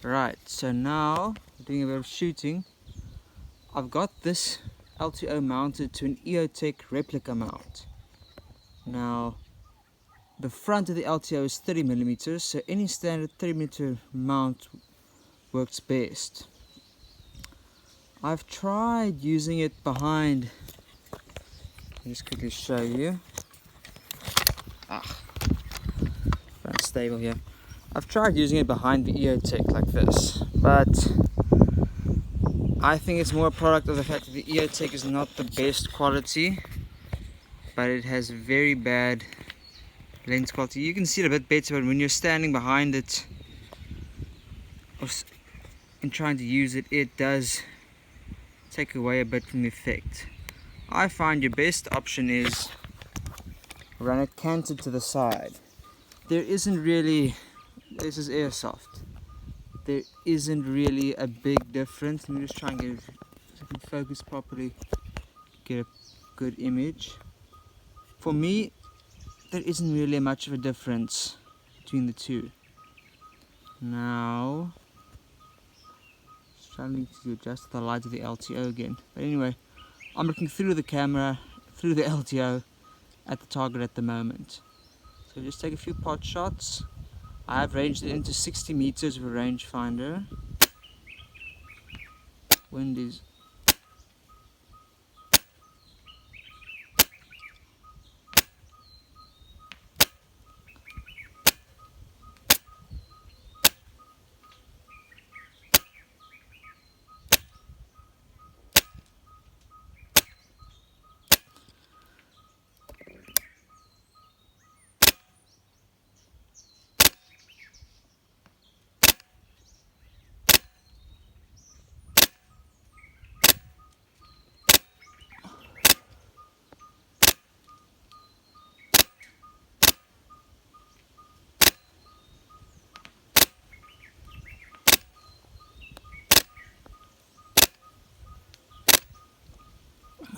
Right, so now doing a bit of shooting. I've got this LTO mounted to an EOTech replica mount. Now the front of the LTO is 30mm, so any standard 30mm mount works best. I've tried using it behind, let me just quickly show you. Unstable here. I've tried using it behind the EOTech like this, but I think it's more a product of the fact that the EOTech is not the best quality, but it has very bad lens quality. You can see it a bit better, but when you're standing behind it and trying to use it, it does take away a bit from the effect. I find your best option is run it canted to the side. There isn't really, this is airsoft, there isn't really a big difference. Let me just try and get it so I can focus properly, get a good image. For me, there isn't really much of a difference between the two. Now, struggling to adjust the light of the LTO again. But anyway, I'm looking through the camera, through the LTO, at the target at the moment. So just take a few pot shots. I have ranged it into 60 meters with a rangefinder. Wind is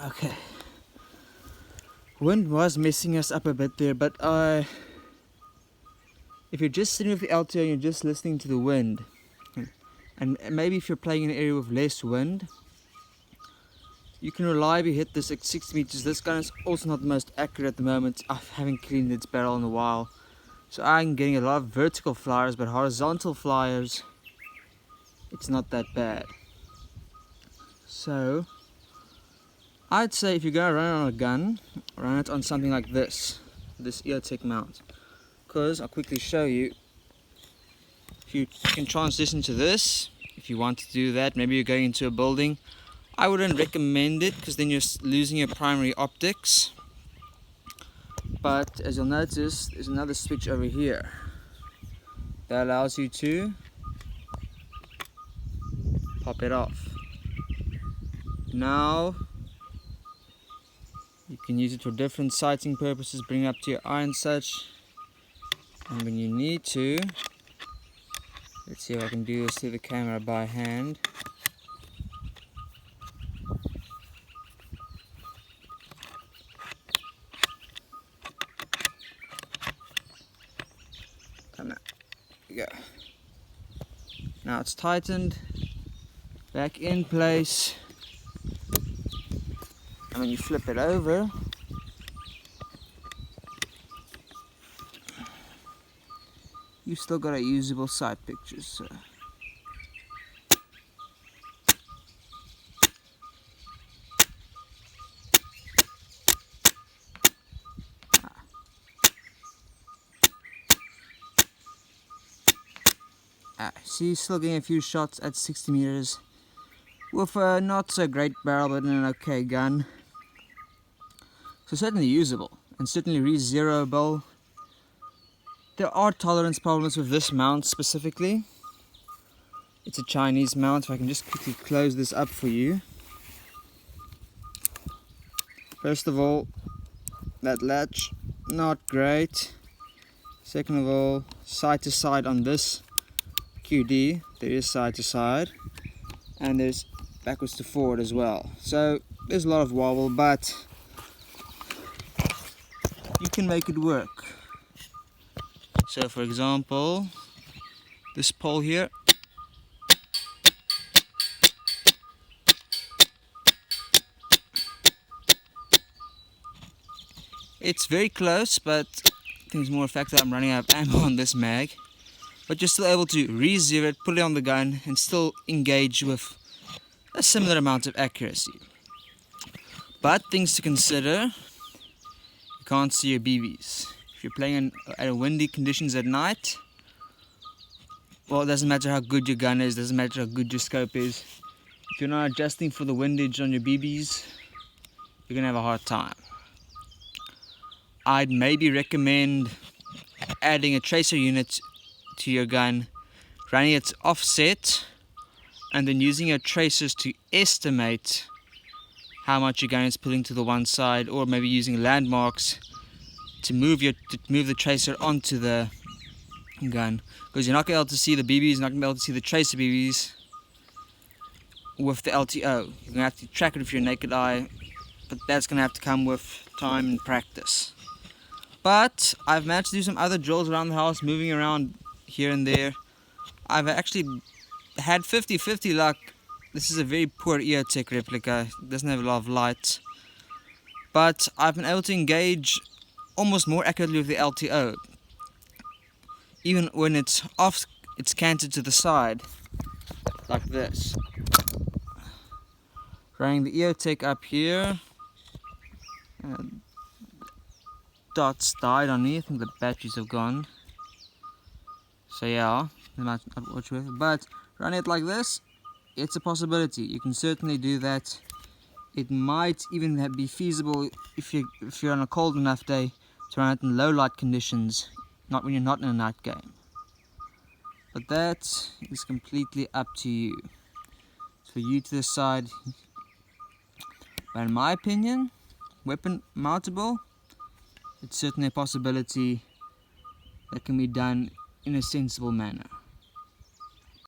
okay. Wind was messing us up a bit there, but if you're just sitting with the LTO and you're just listening to the wind, and maybe if you're playing in an area with less wind, you can reliably hit this at 60 meters. This gun is also not the most accurate at the moment. I haven't cleaned its barrel in a while, so I'm getting a lot of vertical flyers, but horizontal flyers, it's not that bad. So I'd say if you're going to run it on a gun, run it on something like this EOTech mount. Because I'll quickly show you, if you can transition to this, if you want to do that, maybe you're going into a building, I wouldn't recommend it because then you're losing your primary optics. But as you'll notice, there's another switch over here that allows you to pop it off. Now you can use it for different sighting purposes, bring it up to your eye and such. And when you need to, let's see if I can do this through the camera by hand. Come now, here we go. Now it's tightened, back in place. And when you flip it over, you've still got a usable side picture. So see, still getting a few shots at 60 meters with a not so great barrel, but an okay gun. So certainly usable and certainly re-zeroable. There are tolerance problems with this mount specifically. It's a Chinese mount, so I can just quickly close this up for you. First of all, that latch, not great. Second of all, side to side on this QD, there is side to side, and there's backwards to forward as well. So there's a lot of wobble, but you can make it work. So for example, this pole here, It's very close, but I think it's more a fact that I'm running out of ammo on this mag. But you're still able to re-zero it, put it on the gun, and still engage with a similar amount of accuracy. But things to consider: you can't see your BBs. If you're playing at windy conditions at night, well, it doesn't matter how good your gun is, doesn't matter how good your scope is. If you're not adjusting for the windage on your BBs, you're gonna have a hard time. I'd maybe recommend adding a tracer unit to your gun, running its offset, and then using your tracers to estimate how much your gun is pulling to the one side, or maybe using landmarks to move the tracer onto the gun, because you're not going to be able to see the BBs, you're not going to be able to see the tracer BBs with the LTO. You're going to have to track it with your naked eye, but that's going to have to come with time and practice. But I've managed to do some other drills around the house, moving around here and there. I've actually had 50-50 luck. This is a very poor EOTech replica, it doesn't have a lot of light, but I've been able to engage almost more accurately with the LTO. Even when it's off, it's canted to the side, like this. Running the EOTech up here, dots died on me, I think the batteries have gone. So yeah, I might not watch with it, but running it like this, it's a possibility. You can certainly do that. It might even be feasible if you're on a cold enough day to run it in low light conditions, not when you're not in a night game. But that is completely up to you. It's for you to decide. But in my opinion, weapon mountable, it's certainly a possibility that can be done in a sensible manner.